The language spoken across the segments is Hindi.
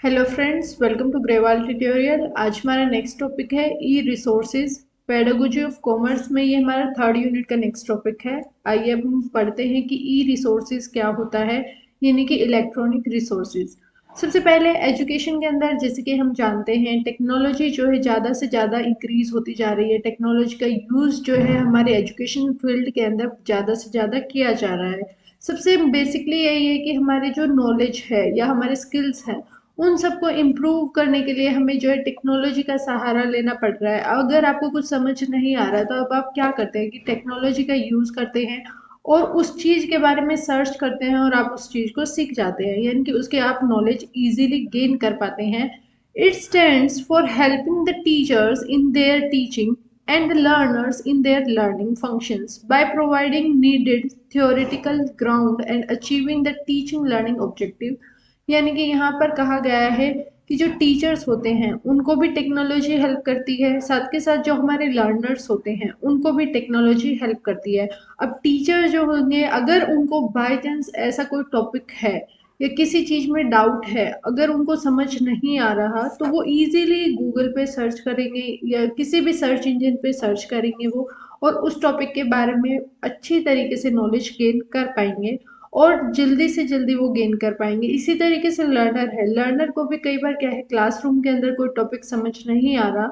Hello friends, welcome to Grewal tutorial. आज हमारा नेक्स्ट टॉपिक है E resources pedagogy of commerce में। ये हमारा थर्ड यूनिट का नेक्स्ट टॉपिक है। आइए अब हम पढ़ते हैं कि ई रिसोर्सेज क्या होता है, यानी कि इलेक्ट्रॉनिक रिसोर्सेज। सबसे पहले एजुकेशन के अंदर जैसे कि हम जानते हैं टेक्नोलॉजी जो है ज़्यादा से ज़्यादा इंक्रीज होती जा रही है। टेक्नोलॉजी का यूज़ जो है हमारे एजुकेशन फील्ड के अंदर ज़्यादा से ज़्यादा किया जा रहा है। सबसे बेसिकली यही है कि हमारे जो नॉलेज है या हमारे स्किल्स हैं उन सबको इम्प्रूव करने के लिए हमें जो है टेक्नोलॉजी का सहारा लेना पड़ रहा है। अगर आपको कुछ समझ नहीं आ रहा है तो अब आप क्या करते हैं कि टेक्नोलॉजी का यूज़ करते हैं और उस चीज़ के बारे में सर्च करते हैं और आप उस चीज़ को सीख जाते हैं, यानी कि उसके आप नॉलेज इजीली गेन कर पाते हैं। It stands for helping the teachers in their teaching and the learners in their learning functions by providing needed theoretical ground and achieving the teaching learning objective। यानी कि यहाँ पर कहा गया है कि जो टीचर्स होते हैं उनको भी टेक्नोलॉजी हेल्प करती है, साथ के साथ जो हमारे लर्नर्स होते हैं उनको भी टेक्नोलॉजी हेल्प करती है। अब टीचर जो होंगे, अगर उनको बाय चांस ऐसा कोई टॉपिक है या किसी चीज़ में डाउट है, अगर उनको समझ नहीं आ रहा तो वो इजीली गूगल पे सर्च करेंगे या किसी भी सर्च इंजन पे सर्च करेंगे वो, और उस टॉपिक के बारे में अच्छी तरीके से नॉलेज गेन कर पाएंगे और जल्दी से जल्दी वो गेन कर पाएंगे। इसी तरीके से लर्नर है, लर्नर को भी कई बार क्या है, क्लासरूम के अंदर कोई टॉपिक समझ नहीं आ रहा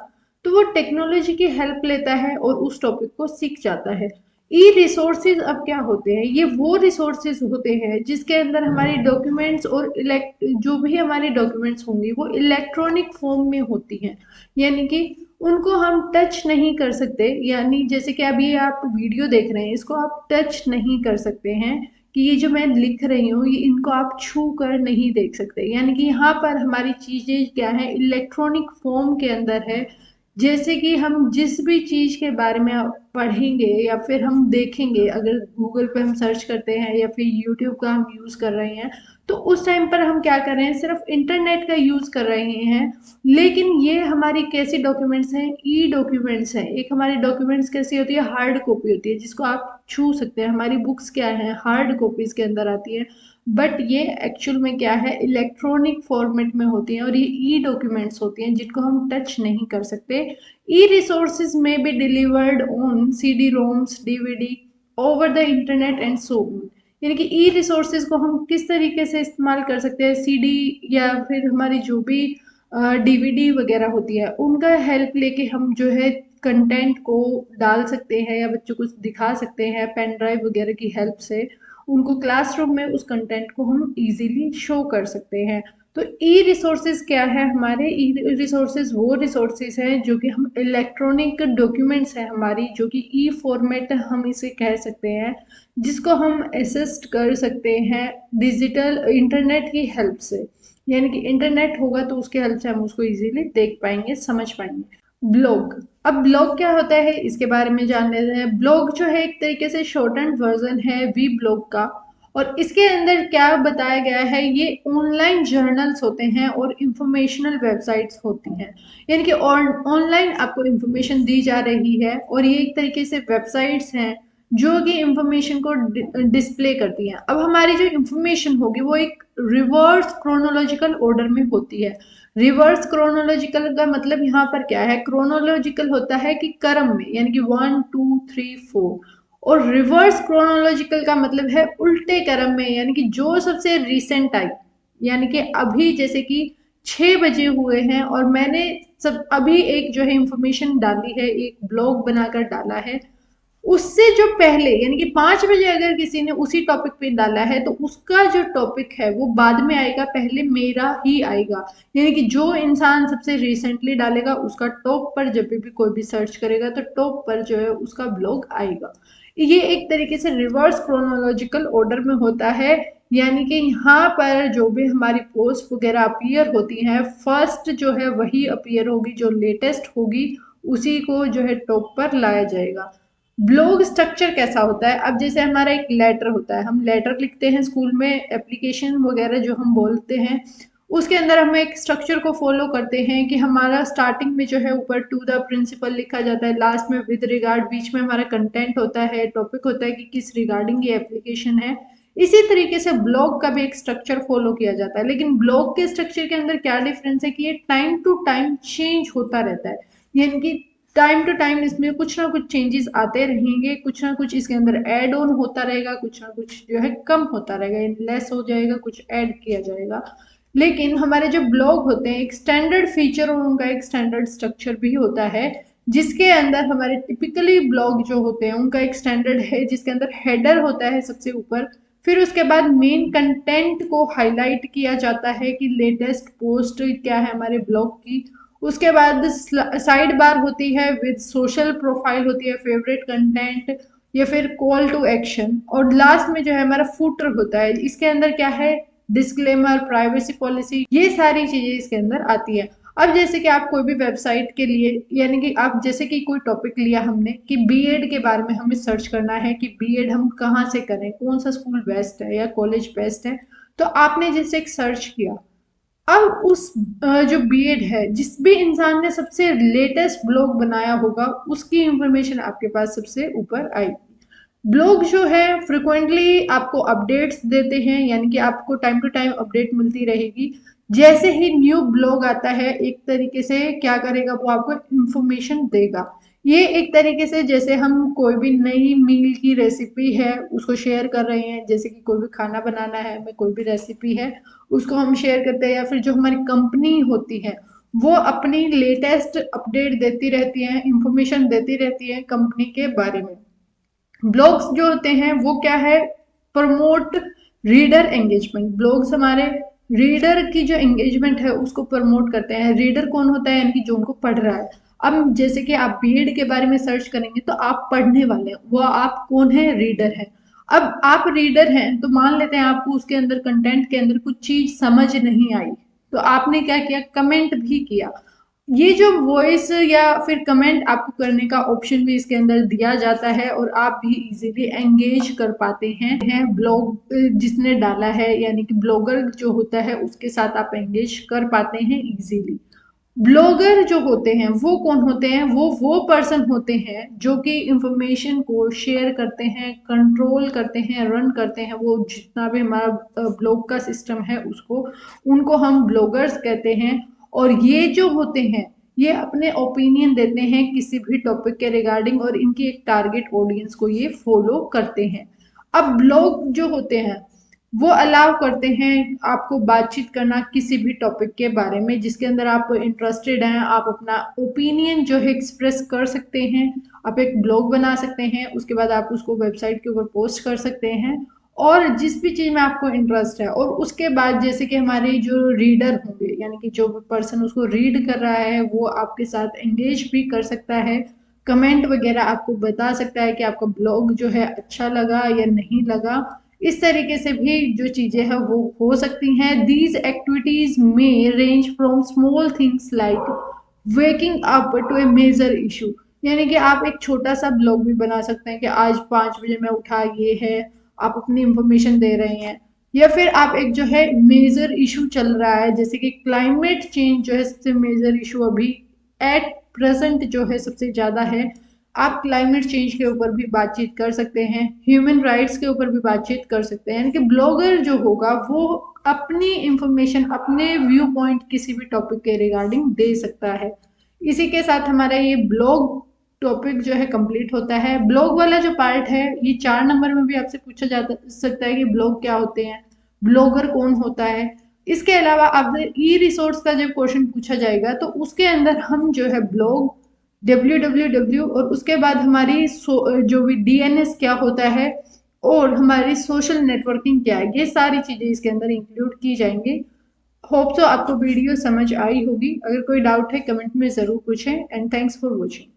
तो वो टेक्नोलॉजी की हेल्प लेता है और उस टॉपिक को सीख जाता है। ई रिसोर्सेज अब क्या होते हैं, ये वो रिसोर्सेज होते हैं जिसके अंदर हमारी डॉक्यूमेंट्स और जो भी हमारे डॉक्यूमेंट्स होंगे वो इलेक्ट्रॉनिक फॉर्म में होती हैं, यानी कि उनको हम टच नहीं कर सकते। यानी जैसे कि अभी आप वीडियो देख रहे हैं, इसको आप टच नहीं कर सकते हैं कि ये जो मैं लिख रही हूँ ये इनको आप छू कर नहीं देख सकते। यानी कि यहाँ पर हमारी चीज़ें क्या है, इलेक्ट्रॉनिक फॉर्म के अंदर है। जैसे कि हम जिस भी चीज़ के बारे में पढ़ेंगे या फिर हम देखेंगे, अगर गूगल पे हम सर्च करते हैं या फिर यूट्यूब का हम यूज़ कर रहे हैं तो उस टाइम पर हम क्या कर रहे हैं, सिर्फ इंटरनेट का यूज़ कर रहे हैं। लेकिन ये हमारी कैसी डॉक्यूमेंट्स हैं, ई डॉक्यूमेंट्स हैं। एक हमारी डॉक्यूमेंट्स कैसी होती है, हार्ड कॉपी होती है जिसको आप छू सकते हैं। हमारी बुक्स क्या है, हार्ड कॉपीज के अंदर आती है, बट ये एक्चुअल में क्या है, इलेक्ट्रॉनिक फॉर्मेट में होती हैं और ये ई डॉक्यूमेंट्स होती हैं जिनको हम टच नहीं कर सकते। ई रिसोर्सेज में be delivered on C D ROMs DVD over the internet and so on. यानी कि ई रिसोर्सेज को हम किस तरीके से इस्तेमाल कर सकते हैं, सीडी या फिर हमारी जो भी डीवीडी वगैरह होती है उनका हेल्प लेके हम जो है कंटेंट को डाल सकते हैं या बच्चों को दिखा सकते हैं पेन ड्राइव वगैरह की हेल्प से। उनको क्लासरूम में उस कंटेंट को हम इजीली शो कर सकते हैं। तो ई रिसोर्सेज क्या है, हमारे ई रिसोर्सेज वो रिसोर्सेज हैं जो कि हम इलेक्ट्रॉनिक डॉक्यूमेंट्स हैं हमारी, जो कि ई फॉर्मेट हम इसे कह सकते हैं, जिसको हम असिस्ट कर सकते हैं डिजिटल इंटरनेट की हेल्प से। यानी कि इंटरनेट होगा तो उसके हेल्प से हम उसको इजीली देख पाएंगे, समझ पाएंगे। ब्लॉग, अब ब्लॉग क्या होता है इसके बारे में जान लेते हैं। ब्लॉग जो है एक तरीके से शॉर्टन वर्जन है वी ब्लॉग का, और इसके अंदर क्या बताया गया है, ये ऑनलाइन जर्नल्स होते हैं और इंफॉर्मेशनल वेबसाइट्स होती हैं। यानी कि ऑनलाइन आपको इंफॉर्मेशन दी जा रही है और ये एक तरीके से वेबसाइट्स हैं जो कि इंफॉर्मेशन को डिस्प्ले करती हैं। अब हमारी जो इंफॉर्मेशन होगी वो एक रिवर्स क्रोनोलॉजिकल ऑर्डर में होती है। रिवर्स क्रोनोलॉजिकल का मतलब यहाँ पर क्या है, क्रोनोलॉजिकल होता है कि क्रम में, यानी कि 1 2 3 4, और रिवर्स क्रोनोलॉजिकल का मतलब है उल्टे क्रम में, यानी कि जो सबसे रिसेंट आई, यानी कि अभी जैसे कि 6 बजे हुए हैं और मैंने सब अभी एक जो है इंफॉर्मेशन डाली है, एक ब्लॉग बनाकर डाला है, उससे जो पहले यानी कि 5 बजे अगर किसी ने उसी टॉपिक पे डाला है तो उसका जो टॉपिक है वो बाद में आएगा, पहले मेरा ही आएगा। यानी कि जो इंसान सबसे रिसेंटली डालेगा उसका टॉप पर जब भी कोई भी सर्च करेगा तो टॉप पर जो है उसका ब्लॉग आएगा। ये एक तरीके से रिवर्स क्रोनोलॉजिकल ऑर्डर में होता है। यानी कि यहाँ पर जो भी हमारी पोस्ट वगैरह अपीयर होती हैं, फर्स्ट जो है वही अपीयर होगी, जो लेटेस्ट होगी उसी को जो है टॉप पर लाया जाएगा। ब्लॉग स्ट्रक्चर कैसा होता है, अब जैसे हमारा एक लेटर होता है, हम लेटर लिखते हैं स्कूल में, एप्लीकेशन वगैरह जो हम बोलते हैं, उसके अंदर हम एक स्ट्रक्चर को फॉलो करते हैं कि हमारा स्टार्टिंग में जो है ऊपर टू द प्रिंसिपल लिखा जाता है, लास्ट में विद रिगार्ड, बीच में हमारा कंटेंट होता है, टॉपिक होता है कि किस रिगार्डिंग ये एप्लीकेशन है। इसी तरीके से ब्लॉग का भी एक स्ट्रक्चर फॉलो किया जाता है, लेकिन ब्लॉग के स्ट्रक्चर के अंदर क्या डिफरेंस है कि ये टाइम टू टाइम चेंज होता रहता है, यानी कि टाइम टू टाइम इसमें कुछ ना कुछ चेंजेस आते रहेंगे, कुछ ना कुछ इसके अंदर ऐड ऑन होता रहेगा, कुछ ना कुछ जो है कम होता रहेगा, लेस हो जाएगा, कुछ ऐड किया जाएगा। लेकिन हमारे जो ब्लॉग होते हैं एक स्टैंडर्ड फीचर और उनका एक स्टैंडर्ड स्ट्रक्चर भी होता है, जिसके अंदर हमारे टिपिकली ब्लॉग जो होते हैं उनका एक स्टैंडर्ड है, जिसके अंदर हेडर होता है सबसे ऊपर, फिर उसके बाद मेन कंटेंट को हाईलाइट किया जाता है कि लेटेस्ट पोस्ट क्या है हमारे ब्लॉग की, उसके बाद साइड बार होती है विद सोशल प्रोफाइल होती है, फेवरेट कंटेंट या फिर कॉल टू एक्शन, और लास्ट में जो है हमारा फुटर होता है, इसके अंदर क्या है डिस्क्लेमर, प्राइवेसी पॉलिसी, ये सारी चीजें इसके अंदर आती है। अब जैसे कि आप कोई भी वेबसाइट के लिए, यानी कि आप जैसे कि कोई टॉपिक लिया हमने कि बीएड के बारे में हमें सर्च करना है कि बीएड हम कहाँ से करें, कौन सा स्कूल बेस्ट है या कॉलेज बेस्ट है, तो आपने जैसे एक सर्च किया, अब उस जो बीएड है, जिस भी इंसान ने सबसे लेटेस्ट ब्लॉग बनाया होगा उसकी इंफॉर्मेशन आपके पास सबसे ऊपर आएगी। ब्लॉग जो है फ्रिक्वेंटली आपको अपडेट्स देते हैं, यानी कि आपको टाइम टू टाइम अपडेट मिलती रहेगी, जैसे ही न्यू ब्लॉग आता है एक तरीके से क्या करेगा वो आपको इंफॉर्मेशन देगा। ये एक तरीके से जैसे हम कोई भी नई मील की रेसिपी है उसको शेयर कर रहे हैं, जैसे कि कोई भी खाना बनाना है, हमें कोई भी रेसिपी है उसको हम शेयर करते हैं, या फिर जो हमारी कंपनी होती है वो अपनी लेटेस्ट अपडेट देती रहती है, इंफॉर्मेशन देती रहती है कंपनी के बारे में। ब्लॉग्स जो होते हैं वो क्या है, प्रमोट रीडर एंगेजमेंट। ब्लॉग्स हमारे रीडर की जो एंगेजमेंट है उसको प्रमोट करते हैं। रीडर कौन होता है, यानी कि जो उनको पढ़ रहा है। अब जैसे कि आप बीएड के बारे में सर्च करेंगे तो आप पढ़ने वाले हैं, वो आप कौन है, रीडर है। अब आप रीडर हैं तो मान लेते हैं आपको उसके अंदर कंटेंट के अंदर कुछ चीज समझ नहीं आई, तो आपने क्या किया, कमेंट भी किया। ये जो वॉइस या फिर कमेंट आपको करने का ऑप्शन भी इसके अंदर दिया जाता है और आप भी इजीली एंगेज कर पाते हैं ब्लॉग जिसने डाला है, यानी कि ब्लॉगर जो होता है उसके साथ आप एंगेज कर पाते हैं इजीली। ब्लॉगर जो होते हैं वो कौन होते हैं, वो पर्सन होते हैं जो कि इंफॉर्मेशन को शेयर करते हैं, कंट्रोल करते हैं, रन करते हैं, वो जितना भी हमारा ब्लॉग का सिस्टम है उसको, उनको हम ब्लॉगर्स कहते हैं। और ये जो होते हैं ये अपने ओपिनियन देते हैं किसी भी टॉपिक के रिगार्डिंग, और इनकी एक टारगेट ऑडियंस को ये फॉलो करते हैं। अब ब्लॉग जो होते हैं वो अलाउ करते हैं आपको बातचीत करना किसी भी टॉपिक के बारे में जिसके अंदर आप इंटरेस्टेड हैं, आप अपना ओपिनियन जो है एक्सप्रेस कर सकते हैं, आप एक ब्लॉग बना सकते हैं, उसके बाद आप उसको वेबसाइट के ऊपर पोस्ट कर सकते हैं, और जिस भी चीज में आपको इंटरेस्ट है। और उसके बाद जैसे कि हमारे जो रीडर होंगे, यानी कि जो पर्सन उसको रीड कर रहा है वो आपके साथ एंगेज भी कर सकता है, कमेंट वगैरह आपको बता सकता है कि आपका ब्लॉग जो है अच्छा लगा या नहीं लगा। इस तरीके से भी जो चीजें हैं वो हो सकती हैं। दीज एक्टिविटीज में range from small things like waking up to a major issue, यानी कि आप एक छोटा सा ब्लॉग भी बना सकते हैं कि आज 5 बजे मैं उठा, ये है, आप अपनी इंफॉर्मेशन दे रहे हैं। या फिर आप एक जो है मेजर इशू चल रहा है, जैसे कि क्लाइमेट चेंज जो है सबसे मेजर इशू अभी एट प्रेजेंट जो है सबसे ज्यादा है, आप क्लाइमेट चेंज के ऊपर भी बातचीत कर सकते हैं, ह्यूमन राइट्स के ऊपर भी बातचीत कर सकते हैं। यानी कि ब्लॉगर जो होगा वो अपनी इंफॉर्मेशन, अपने व्यू पॉइंट किसी भी टॉपिक के रिगार्डिंग दे सकता है। इसी के साथ हमारा ये ब्लॉग टॉपिक जो है कंप्लीट होता है। ब्लॉग वाला जो पार्ट है ये 4 नंबर में भी आपसे पूछा जा सकता है कि ब्लॉग क्या होते हैं, ब्लॉगर कौन होता है। इसके अलावा आपसे ई रिसोर्स का जब क्वेश्चन पूछा जाएगा तो उसके अंदर हम जो है ब्लॉग www और उसके बाद हमारी जो भी डीएनएस क्या होता है और हमारी सोशल नेटवर्किंग क्या है, ये सारी चीजें इसके अंदर इंक्लूड की जाएंगी। होप सो आपको वीडियो समझ आई होगी। अगर कोई डाउट है कमेंट में जरूर पूछें, एंड थैंक्स फॉर वॉचिंग।